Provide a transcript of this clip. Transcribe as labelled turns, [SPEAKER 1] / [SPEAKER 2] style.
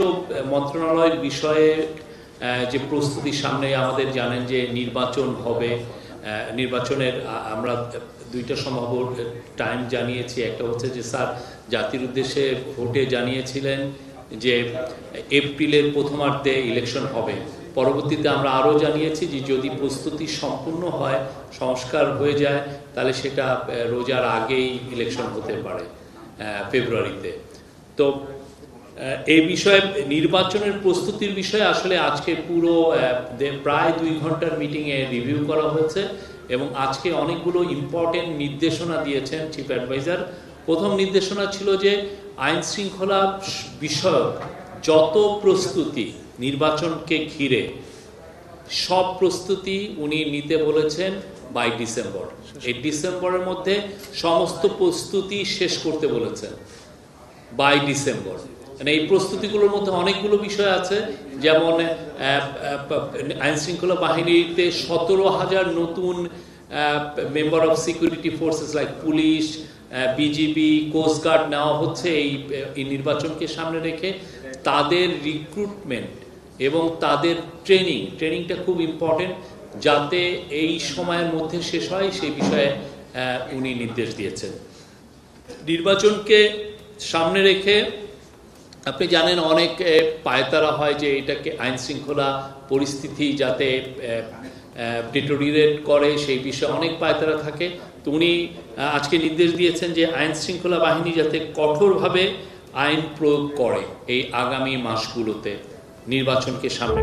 [SPEAKER 1] স্বরাষ্ট্র মন্ত্রণালয়ের বিষয়ে যে প্রস্তুতি সামনে আমাদের জানেন যে নির্বাচন হবে, নির্বাচনের আমরা দুইটা সম্ভাব্য টাইম জানিয়েছি। একটা হচ্ছে যে স্যার জাতির উদ্দেশ্যে ভোটে জানিয়েছিলেন যে এপ্রিলের প্রথমার্ধে ইলেকশন হবে। পরবর্তীতে আমরা আরও জানিয়েছি যে যদি প্রস্তুতি সম্পূর্ণ হয়, সংস্কার হয়ে যায়, তাহলে সেটা রোজার আগেই ইলেকশন হতে পারে ফেব্রুয়ারিতে। তো এই বিষয়ে নির্বাচনের প্রস্তুতির বিষয়ে আসলে আজকে পুরো প্রায় 2 ঘন্টার মিটিংয়ে রিভিউ করা হয়েছে এবং আজকে অনেকগুলো ইম্পর্টেন্ট নির্দেশনা দিয়েছেন চিফ অ্যাডভাইজার। প্রথম নির্দেশনা ছিল যে আইন শৃঙ্খলা বিষয়ক যত প্রস্তুতি নির্বাচনকে ঘিরে সব প্রস্তুতি উনি নিতে বলেছেন বাই ডিসেম্বর। এই ডিসেম্বরের মধ্যে সমস্ত প্রস্তুতি শেষ করতে বলেছেন বাই ডিসেম্বর। মানে এই প্রস্তুতিগুলোর মধ্যে অনেকগুলো বিষয় আছে, যেমন আইন শৃঙ্খলা বাহিনীতে 17,000 নতুন member of security forces like police, BGB, coast guard নেওয়া হচ্ছে এই নির্বাচনকে সামনে রেখে। তাদের রিক্রুটমেন্ট এবং তাদের ট্রেনিংটা খুব ইম্পর্টেন্ট, যাতে এই সময়ের মধ্যে শেষ হয় সেই বিষয়ে উনি নির্দেশ দিয়েছেন। নির্বাচনকে সামনে রেখে আপনি জানেন অনেক পায়তারা হয় যে এটাকে আইন শৃঙ্খলা পরিস্থিতি যাতে ডিটোরিয়েট করে সেই বিষয়ে অনেক পায়তারা থাকে। তো উনি আজকে নির্দেশ দিয়েছেন যে আইন শৃঙ্খলা বাহিনী যাতে কঠোরভাবে আইন প্রয়োগ করে এই আগামী মাসগুলোতে নির্বাচনকে সামনে।